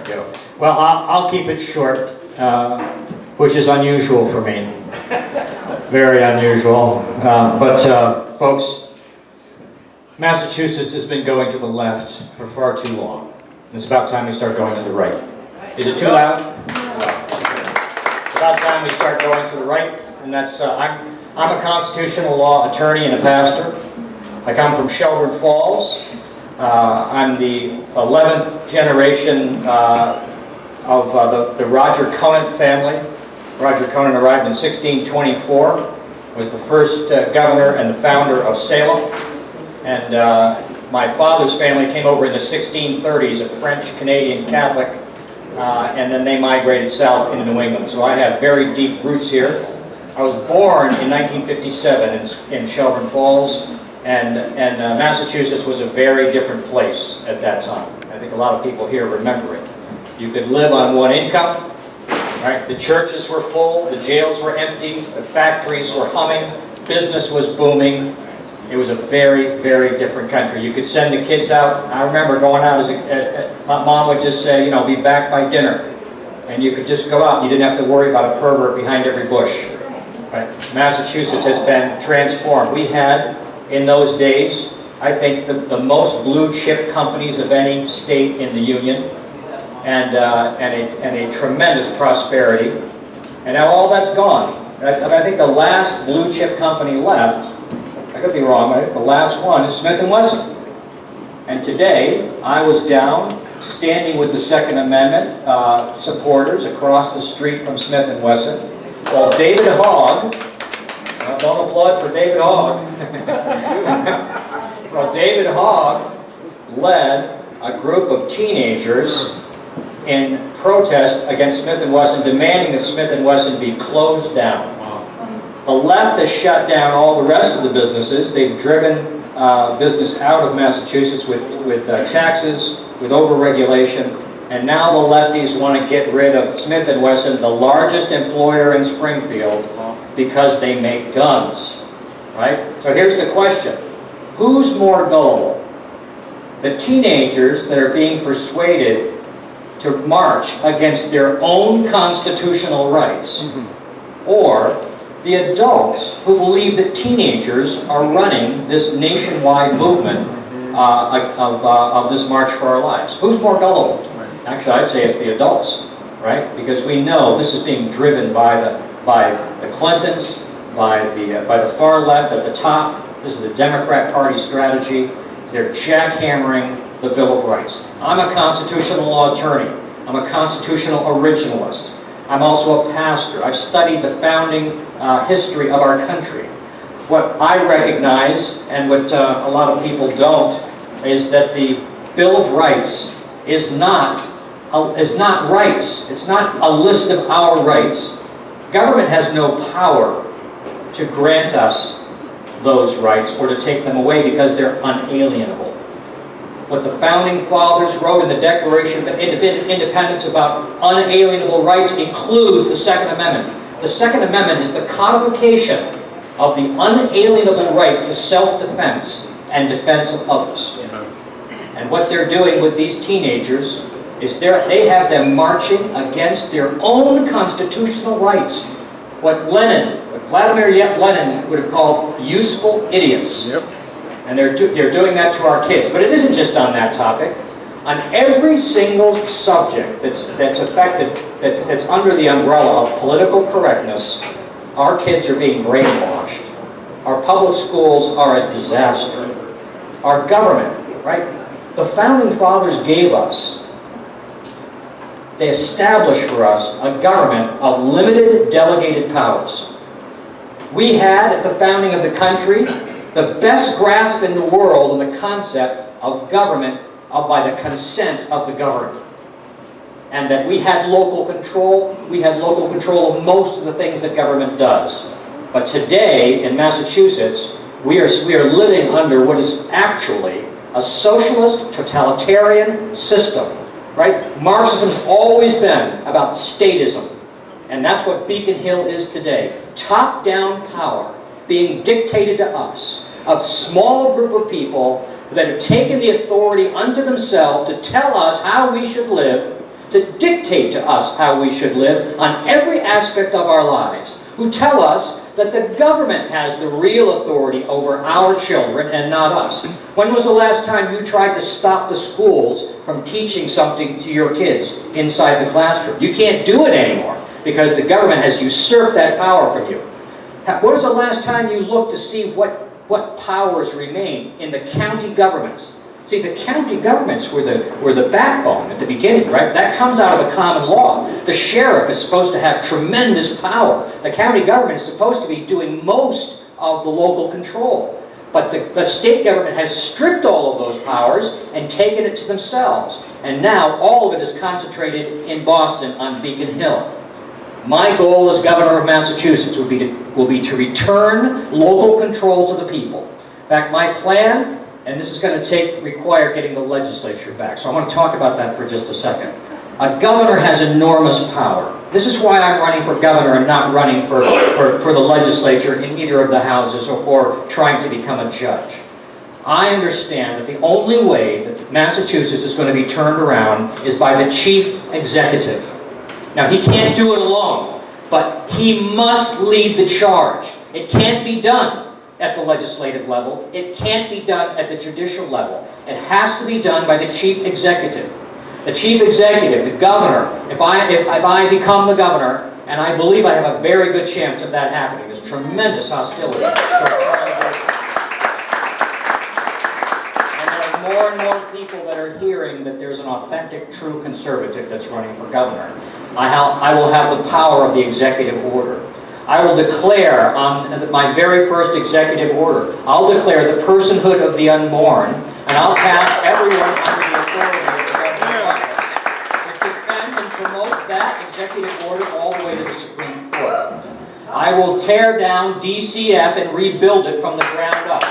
Well, I'll keep it short, which is unusual for me. Very unusual. But folks, Massachusetts has been going to the left for far too long. It's about time we start going to the right. Is it too loud? It's about time we start going to the right. And that's, I'm a constitutional law attorney and a pastor. I come from Shelburne Falls. I'm the 11th generation of the Roger Conant family. Roger Conant arrived in 1624, was the first governor and the founder of Salem. And my father's family came over in the 1630s, a French-Canadian Catholic, and then they migrated south into New England. So I have very deep roots here. I was born in 1957 in Shelburne Falls, and Massachusetts was a very different place at that time. I think a lot of people here remember it. You could live on one income, right? The churches were full, the jails were empty, the factories were humming, business was booming. It was a very, very different country. You could send the kids out. I remember going out my mom would just say, you know, be back by dinner. And you could just go out. You didn't have to worry about a pervert behind every bush. Right? Massachusetts has been transformed. We had, in those days, I think the most blue chip companies of any state in the Union, and a tremendous prosperity. And now all that's gone. I think the last blue chip company left, I could be wrong, right? The last one is Smith & Wesson. And today, I was down, standing with the Second Amendment supporters across the street from Smith & Wesson, while David Hogg, don't applaud for David Hogg, well, David Hogg led a group of teenagers in protest against Smith & Wesson, demanding that Smith & Wesson be closed down. The left has shut down all the rest of the businesses. They've driven business out of Massachusetts with taxes, with overregulation, and now the lefties want to get rid of Smith & Wesson, the largest employer in Springfield, because they make guns, right? So here's the question. Who's more gullible? The teenagers that are being persuaded to march against their own constitutional rights, or the adults who believe that teenagers are running this nationwide movement of this March for Our Lives? Who's more gullible? Actually, I'd say it's the adults, right? Because we know this is being driven by the Clintons, by the far left at the top. This is the Democrat Party strategy. They're jackhammering the Bill of Rights. I'm a constitutional law attorney. I'm a constitutional originalist. I'm also a pastor. I've studied the founding history of our country. What I recognize, and what a lot of people don't, is that the Bill of Rights is not rights. It's not a list of our rights. Government has no power to grant us those rights or to take them away because they're unalienable. What the Founding Fathers wrote in the Declaration of Independence about unalienable rights includes the Second Amendment. The Second Amendment is the codification of the unalienable right to self-defense and defense of others. And what they're doing with these teenagers is they have them marching against their own constitutional rights. What Vladimir Lenin would have called useful idiots. Yep. And they're doing that to our kids. But it isn't just on that topic. On every single subject that's affected, that's under the umbrella of political correctness, our kids are being brainwashed. Our public schools are a disaster. Our government, right? The Founding Fathers gave us, they established for us a government of limited delegated powers. We had, at the founding of the country, the best grasp in the world on the concept of government by the consent of the governed. And that we had local control. We had local control of most of the things that government does. But today, in Massachusetts, we are living under what is actually a socialist, totalitarian system. Right? Marxism's always been about statism. And that's what Beacon Hill is today. Top-down power being dictated to us. A small group of people that have taken the authority unto themselves to tell us how we should live, to dictate to us how we should live on every aspect of our lives, who tell us that the government has the real authority over our children and not us. When was the last time you tried to stop the schools from teaching something to your kids inside the classroom? You can't do it anymore because the government has usurped that power from you. When was the last time you looked to see what powers remain in the county governments? See, the county governments were the backbone at the beginning, right? That comes out of the common law. The sheriff is supposed to have tremendous power. The county government is supposed to be doing most of the local control. But the state government has stripped all of those powers and taken it to themselves. And now all of it is concentrated in Boston on Beacon Hill. My goal as governor of Massachusetts will be to return local control to the people. In fact, my plan, and this is going to require getting the legislature back. So I want to talk about that for just a second. A governor has enormous power. This is why I'm running for governor and not running for the legislature in either of the houses or trying to become a judge. I understand that the only way that Massachusetts is going to be turned around is by the chief executive. Now, he can't do it alone, but he must lead the charge. It can't be done at the legislative level. It can't be done at the judicial level. It has to be done by the chief executive. The chief executive, the governor, if I become the governor, and I believe I have a very good chance of that happening, there's tremendous hostility. And there are more and more people that are hearing that there's an authentic, true conservative that's running for governor. I will have the power of the executive order. I will declare on my very first executive order, I'll declare the personhood of the unborn, and I'll task everyone under the authority of the government to defend and promote that executive order all the way to the Supreme Court. I will tear down DCF and rebuild it from the ground up.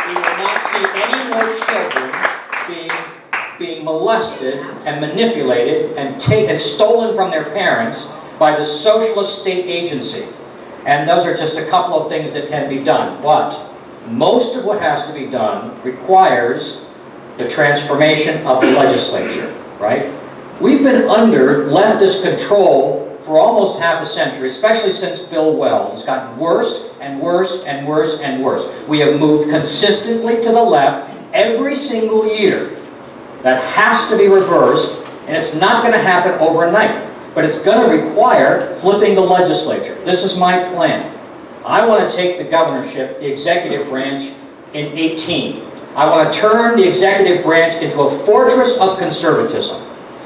We will not see any more children being molested and manipulated and stolen from their parents by the socialist state agency. And those are just a couple of things that can be done. But most of what has to be done requires the transformation of the legislature, right? We've been under leftist control for almost half a century, especially since Bill Weld. It's gotten worse and worse and worse and worse. We have moved consistently to the left every single year. That has to be reversed, and it's not going to happen overnight. But it's going to require flipping the legislature. This is my plan. I want to take the governorship, the executive branch, in 18. I want to turn the executive branch into a fortress of conservatism.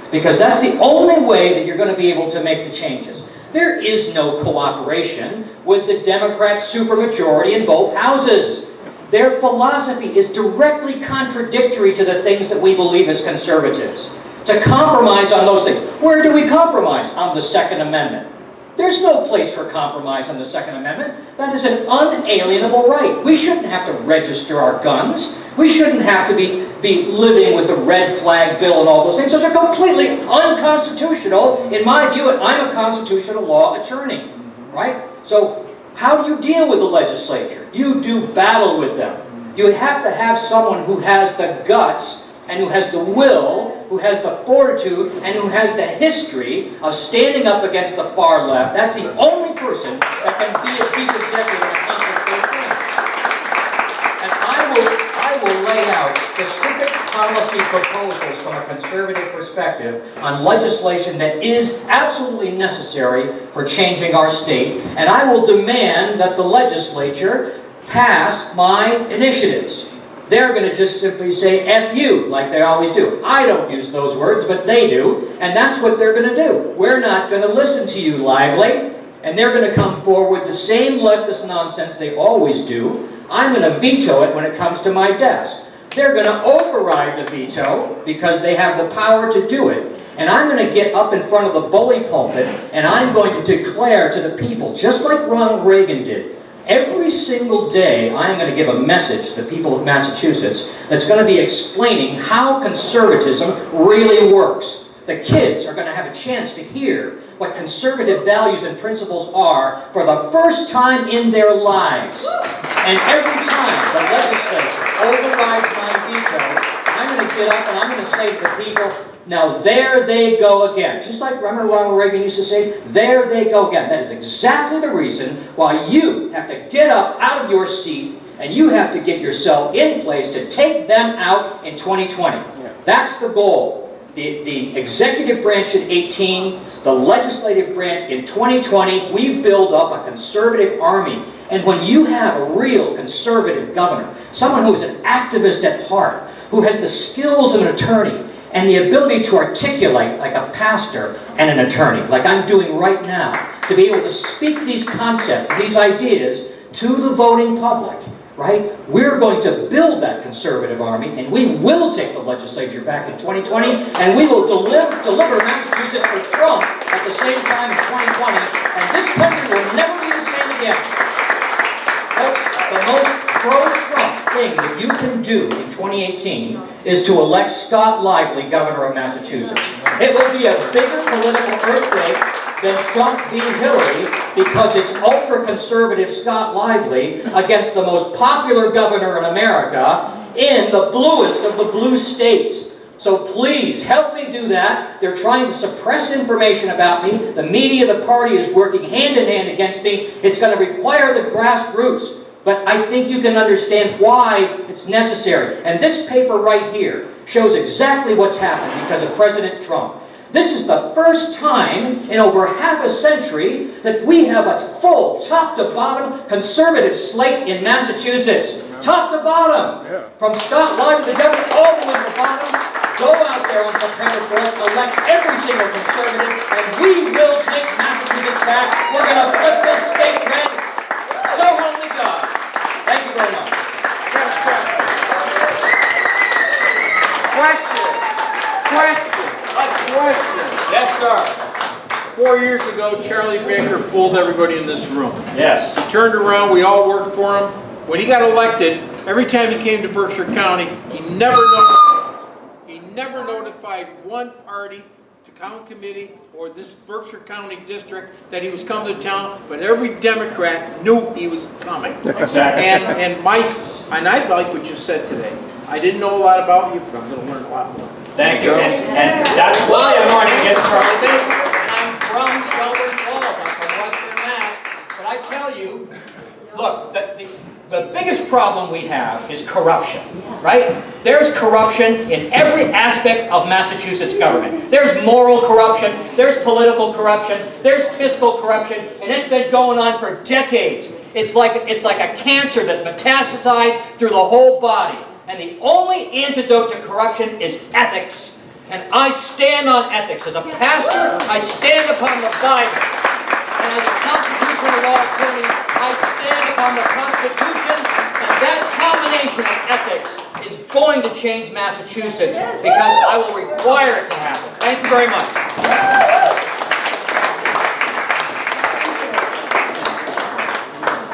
Because that's the only way that you're going to be able to make the changes. There is no cooperation with the Democrat supermajority in both houses. Their philosophy is directly contradictory to the things that we believe as conservatives. To compromise on those things. Where do we compromise? On the Second Amendment. There's no place for compromise on the Second Amendment. That is an unalienable right. We shouldn't have to register our guns. We shouldn't have to be living with the red flag bill and all those things. Those are completely unconstitutional. In my view, I'm a constitutional law attorney. Right? So, how do you deal with the legislature? You do battle with them. You have to have someone who has the guts and who has the will, who has the fortitude, and who has the history of standing up against the far left. That's the only person that can be a chief executive and accomplish those things. And I will lay out specific policy proposals from a conservative perspective on legislation that is absolutely necessary for changing our state. And I will demand that the legislature pass my initiatives. They're going to just simply say, F you, like they always do. I don't use those words, but they do. And that's what they're going to do. We're not going to listen to you, Lively. And they're going to come forward with the same leftist nonsense they always do. I'm going to veto it when it comes to my desk. They're going to override the veto because they have the power to do it. And I'm going to get up in front of the bully pulpit and I'm going to declare to the people, just like Ronald Reagan did, every single day, I'm going to give a message to the people of Massachusetts that's going to be explaining how conservatism really works. The kids are going to have a chance to hear what conservative values and principles are for the first time in their lives. And every time the legislature overrides my veto, I'm going going to get up and I'm going to say to the people, now there they go again. Just like, remember Ronald Reagan used to say, there they go again. That is exactly the reason why you have to get up out of your seat and you have to get yourself in place to take them out in 2020. That's the goal. The executive branch in 18, the legislative branch in 2020, we build up a conservative army. And when you have a real conservative governor, someone who's an activist at heart, who has the skills of an attorney, and the ability to articulate like a pastor and an attorney, like I'm doing right now, to be able to speak these concepts, these ideas to the voting public, right? We're going to build that conservative army, and we will take the legislature back in 2020, and we will deliver Massachusetts for Trump at the same time in 2020, and this country will never be the same again. Folks, the most pro-Trump thing that you can do in 2018 is to elect Scott Lively governor of Massachusetts. It will be a bigger political earthquake than Trump v. Hillary because it's ultra-conservative Scott Lively against the most popular governor in America in the bluest of the blue states. So please, help me do that. They're trying to suppress information about me. The media, the party is working hand in hand against me. It's going to require the grassroots. But I think you can understand why it's necessary. And this paper right here shows exactly what's happened because of President Trump. This is the first time in over half a century that we have a full, top-to-bottom, conservative slate in Massachusetts. Top to bottom. From Scott Lively, the governor, all the way to the bottom. Go out there on September 4th, elect every single conservative, and we will take Massachusetts back. We're going to flip this state red. So help me God. Thank you very much. Question. Yes, sir. 4 years ago, Charlie Baker fooled everybody in this room. Yes. He turned around, we all worked for him. When he got elected, every time he came to Berkshire County, he never notified one party, to town committee, or this Berkshire County district that he was coming to town, but every Democrat knew he was coming. Exactly. And I like what you said today. I didn't know a lot about you, but I'm going to learn a lot more. Thank you. And that's why I'm running against Charlie Baker. And I'm from Shelburne Falls. I'm from Western Mass. But I tell you, look, the biggest problem we have is corruption, right? There's corruption in every aspect of Massachusetts government. There's moral corruption, there's political corruption, there's fiscal corruption, and it's been going on for decades. It's like a cancer that's metastasized through the whole body. And the only antidote to corruption is ethics. And I stand on ethics. As a pastor, I stand upon the Bible. And as a constitutional law attorney, I stand upon the Constitution. And that combination of ethics is going to change Massachusetts because I will require it to happen. Thank you very much.